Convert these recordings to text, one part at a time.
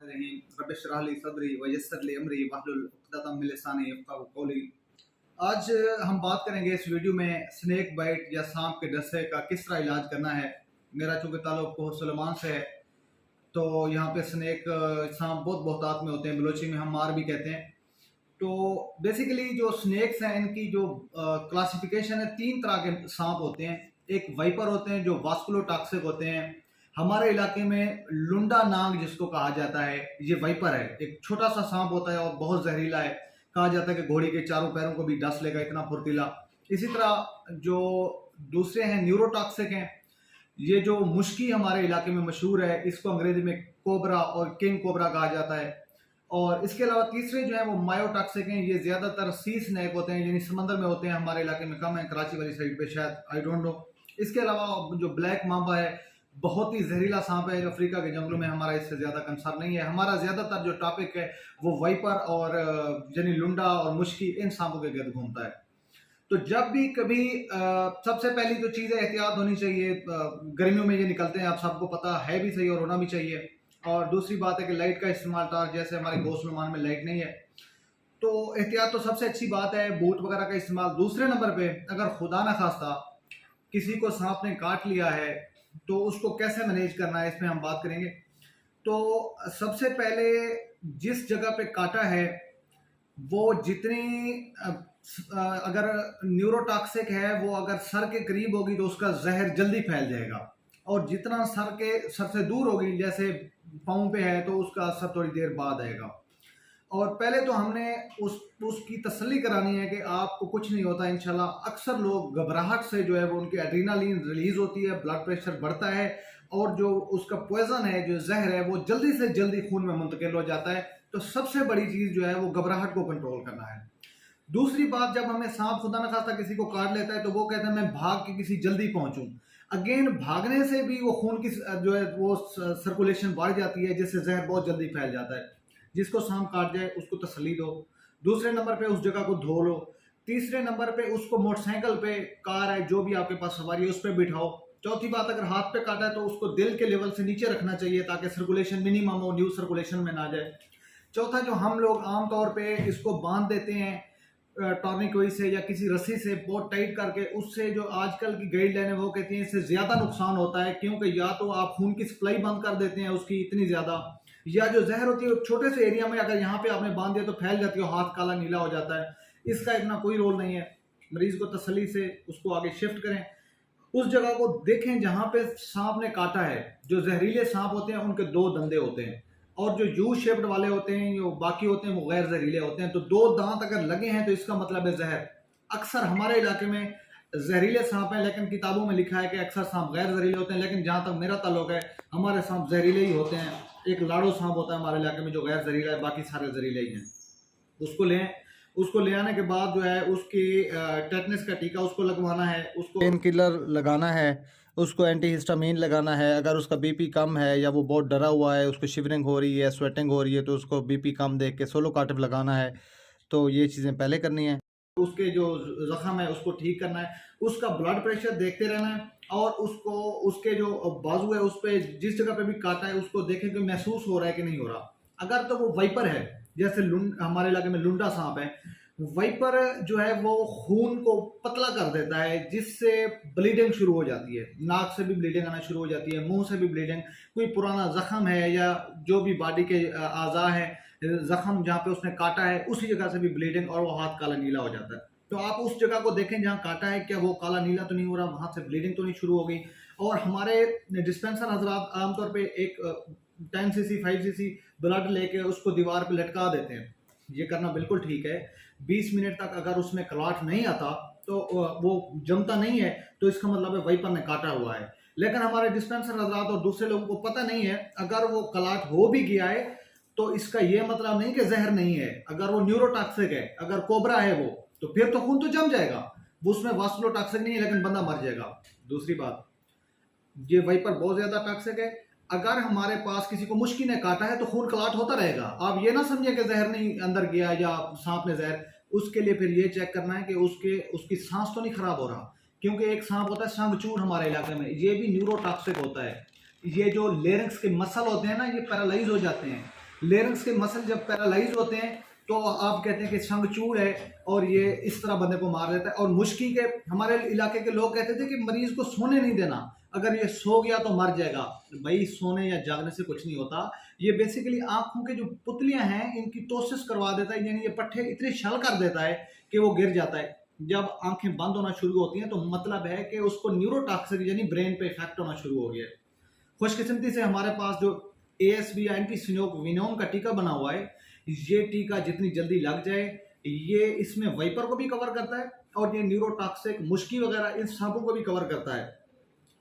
रहीम रब इश्रह ली सदरी व यस्सिर ली अमरी वहलुल उक़दतम मिन लिसानी यफ़क़हू क़ौली। आज हम बात करेंगे इस वीडियो में स्नेक बाइट या सांप के डसने का किस तरह इलाज करना है। मेरा चूँकि ताल्लुक़ कोह सुलेमान से है, तो यहाँ पे स्नेक सांप बहुत बहुतात में होते हैं, बलोची में हम मार भी कहते हैं। तो बेसिकली जो स्नेक्स हैं इनकी जो क्लासिफिकेशन है, 3 तरह के सांप होते हैं। एक वाइपर होते हैं जो वास्कुलोटॉक्सिक होते हैं। हमारे इलाके में लुंडा नाग जिसको कहा जाता है, ये वाइपर है। एक छोटा सा सांप होता है और बहुत जहरीला है। कहा जाता है कि घोड़ी के चारों पैरों को भी डस लेगा, इतना फुर्तीला। इसी तरह जो दूसरे हैं न्यूरोटॉक्सिक हैं। ये जो मुश्की हमारे इलाके में मशहूर है, इसको अंग्रेजी में कोबरा और किंग कोबरा कहा जाता है। और इसके अलावा तीसरे जो है वो मायोटॉक्सिक हैं। ये ज़्यादातर सी स्नेक होते हैं, यानी समंदर में होते हैं। हमारे इलाके में कम है, कराची वाली साइड पे शायद, आई डोंट नो। इसके अलावा जो ब्लैक मांबा है, बहुत ही जहरीला सांप है। अफ्रीका के जंगलों में हमारा इससे ज़्यादा कंसर्न नहीं है। हमारा ज़्यादातर जो टॉपिक है वो वाइपर और यानी लुंडा और मुश्की, इन सांपों के गिर्द घूमता है। तो जब भी कभी सबसे पहली जो चीज़ है, एहतियात होनी चाहिए। गर्मियों में ये निकलते हैं, आप सबको पता है भी सही और होना भी चाहिए। और दूसरी बात है कि लाइट का इस्तेमाल, टार्च जैसे हमारे गोसलमान में लाइट नहीं है, तो एहतियात तो सबसे अच्छी बात है। बूट वगैरह का इस्तेमाल। दूसरे नंबर पे, अगर खुदा न खास्ता किसी को सांप ने काट लिया है तो उसको कैसे मैनेज करना है, इसमें हम बात करेंगे। तो सबसे पहले जिस जगह पे काटा है वो जितनी अगर न्यूरोटॉक्सिक है, वो अगर सर के करीब होगी तो उसका जहर जल्दी फैल जाएगा। और जितना सर से दूर होगी, जैसे पाँव पे है, तो उसका असर थोड़ी देर बाद आएगा। और पहले तो हमने उसकी तसल्ली करानी है कि आपको कुछ नहीं होता इंशाल्लाह। अक्सर लोग घबराहट से जो है वो उनकी एड्रेनालिन रिलीज होती है, ब्लड प्रेशर बढ़ता है और जो उसका पॉइजन है, जो जहर है, वो जल्दी से जल्दी खून में मुंतकिल हो जाता है। तो सबसे बड़ी चीज़ जो है वो घबराहट को कंट्रोल करना है। दूसरी बात, जब हमें सांप खुदा न खास्ता किसी को काट लेता है तो वो कहता है मैं भाग के किसी जल्दी पहुंचूं। अगेन, भागने से भी वो खून की जो है वो सर्कुलेशन बढ़ जाती है, जिससे जहर बहुत जल्दी फैल जाता है। जिसको सांप काट जाए उसको तसल्ली दो। दूसरे नंबर पे उस जगह को धो लो। तीसरे नंबर पे उसको मोटरसाइकिल पे, कार है, जो भी आपके पास सवारी है, उस पर बिठाओ। चौथी बात, अगर हाथ पे काटा है तो उसको दिल के लेवल से नीचे रखना चाहिए ताकि सर्कुलेशन मिनिमम हो, न्यू सर्कुलेशन में ना जाए। चौथा, जो हम लोग आमतौर पे इसको बांध देते हैं टॉर्निकोई से या किसी रस्सी से बहुत टाइट करके, उससे जो आजकल की गाइडलाइन है वो कहती है इससे ज़्यादा नुकसान होता है। क्योंकि या तो आप खून की सप्लाई बंद कर देते हैं उसकी इतनी ज़्यादा, या जो जहर होती है छोटे से एरिया में अगर यहाँ पे आपने बांध दिया तो फैल जाती है, हाथ काला नीला हो जाता है। इसका इतना कोई रोल नहीं है। मरीज को तसल्ली से उसको आगे शिफ्ट करें। उस जगह को देखें जहाँ पे सांप ने काटा है। जो जहरीले सांप होते हैं उनके 2 दंदे होते हैं, और जो यू शेप्ड वाले होते हैं, जो बाकी होते हैं, वो गैर जहरीले होते हैं। तो 2 दांत अगर लगे हैं तो इसका मतलब है जहर। अक्सर हमारे इलाके में जहरीले सांप हैं, लेकिन किताबों में लिखा है कि अक्सर सांप गैर जहरीले होते हैं। लेकिन जहाँ तक मेरा ताल्लुक है, हमारे सांप जहरीले ही होते हैं। एक लाड़ो सांप होता है हमारे इलाके में जो गैर जहरीला है, बाकी सारे जहरीले ही हैं। उसको ले आने के बाद जो है उसकी टेटनस का टीका उसको लगवाना है, उसको पेन किलर लगाना है, उसको एंटीहिस्टामीन लगाना है। अगर उसका बीपी कम है या वो बहुत डरा हुआ है, उसको शिवरिंग हो रही है, स्वेटिंग हो रही है, तो उसको बीपी कम देख के सोलोकार्टिव लगाना है। तो ये चीज़ें पहले करनी है। उसके जो जख्म है उसको ठीक करना है। उसका ब्लड प्रेशर देखते रहना है, और उसके जो बाजू है उस पर जिस जगह पे भी काटा है उसको देखें कि महसूस हो रहा है कि नहीं हो रहा। अगर तो वो वाइपर है, जैसे हमारे इलाके में लुंडा सांप है, वाइपर जो है वो खून को पतला कर देता है, जिससे ब्लीडिंग शुरू हो जाती है। नाक से भी ब्लीडिंग आना शुरू हो जाती है, मुंह से भी ब्लीडिंग। कोई पुराना जख्म है या जो भी बॉडी के आज़ा है, जख्म जहाँ पे उसने काटा है, उसी जगह से भी ब्लीडिंग, और वो हाथ काला नीला हो जाता है। तो आप उस जगह को देखें जहाँ काटा है, क्या वो काला नीला तो नहीं हो रहा, वहाँ से ब्लीडिंग तो नहीं शुरू हो गई। और हमारे डिस्पेंसर हजरात आमतौर पे एक 10 cc 5 cc ब्लड लेके उसको दीवार पे लटका देते हैं। ये करना बिल्कुल ठीक है। 20 मिनट तक अगर उसमें क्लॉट नहीं आता, तो वो जमता नहीं है, तो इसका मतलब है वाइपर ने काटा हुआ है। लेकिन हमारे डिस्पेंसर हजरात और दूसरे लोगों को पता नहीं है, अगर वो क्लॉट हो भी गया है तो इसका ये मतलब नहीं कि जहर नहीं है। अगर वो न्यूरोटॉक्सिक है, अगर कोबरा है वो, तो फिर तो खून तो जम जाएगा। वो उसमें वास्कुलोटॉक्सिक नहीं है, लेकिन बंदा मर जाएगा। दूसरी बात, ये वाइपर बहुत ज्यादा टॉक्सिक है। अगर हमारे पास किसी को मुश्किल ने काटा है तो खून क्लॉट होता रहेगा। आप ये ना समझे कि जहर नहीं अंदर गया या सांप ने जहर। उसके लिए फिर ये चेक करना है कि उसकी सांस तो नहीं खराब हो रहा। क्योंकि एक सांप होता है सांगचूर हमारे इलाके में, ये भी न्यूरोटॉक्सिक होता है। ये जो लेरिंक्स के मसल होते हैं ना, ये पैरालाइज हो जाते हैं। लेरिंग्स के मसल जब पैरालाइज होते हैं तो आप कहते हैं कि संगचूर है और ये इस तरह बंदे को मार देता है। और मुश्की के हमारे इलाके के लोग कहते थे कि मरीज को सोने नहीं देना, अगर ये सो गया तो मर जाएगा। भाई सोने या जागने से कुछ नहीं होता, ये बेसिकली आंखों के जो पुतलियां हैं इनकी टोसिस करवा देता है, यानी ये पट्टे इतने छल कर देता है कि वो गिर जाता है। जब आंखें बंद होना शुरू होती हैं तो मतलब है कि उसको न्यूरोटॉक्सिक यानी ब्रेन पे इफेक्ट होना शुरू हो गया है। खुशकिस्मती से हमारे पास जो ASV एंटी सिनोविनोम का टीका बना हुआ है, ये टीका जितनी जल्दी लग जाए ये इसमें वाइपर को भी कवर करता है और ये न्यूरोटॉक्सिक मुश्की वगैरह इन सबों को भी कवर करता है।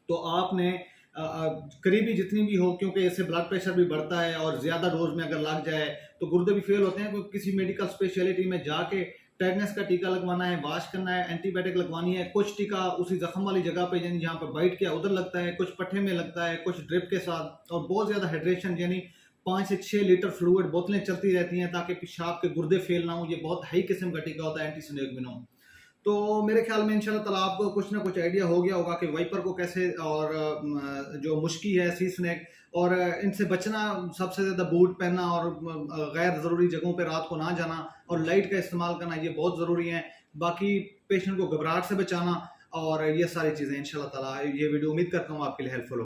तो आपने करीबी जितनी भी हो, क्योंकि इससे ब्लड प्रेशर भी बढ़ता है और ज़्यादा डोज में अगर लग जाए तो गुर्दे भी फेल होते हैं, तो किसी मेडिकल स्पेशलिटी में जाके टेटनस का टीका लगवाना है, वाश करना है, एंटीबायोटिक लगवानी है। कुछ टीका उसी जख्म वाली जगह पे यानी जहाँ पर बाइट किया उधर लगता है, कुछ पट्टे में लगता है, कुछ ड्रिप के साथ। और बहुत ज़्यादा हाइड्रेशन यानी 5 से 6 लीटर फ्लूइड बोतलें चलती रहती हैं ताकि पेशाब के गुर्दे फेल ना हो। ये बहुत हाई किस्म का टीका होता है एंटी सिनोविनोम। तो मेरे ख्याल में इंशाल्लाह ताला आपको कुछ ना कुछ आइडिया हो गया होगा कि वाइपर को कैसे, और जो मुश्की है सी स्नेक, और इनसे बचना, सबसे ज़्यादा बूट पहनना और गैर ज़रूरी जगहों पे रात को ना जाना और लाइट का इस्तेमाल करना, ये बहुत ज़रूरी है। बाकी पेशेंट को घबराहट से बचाना और ये सारी चीज़ें इंशाल्लाह ताला, ये वीडियो उम्मीद करता हूँ आपके लिए हेल्पफुल हो।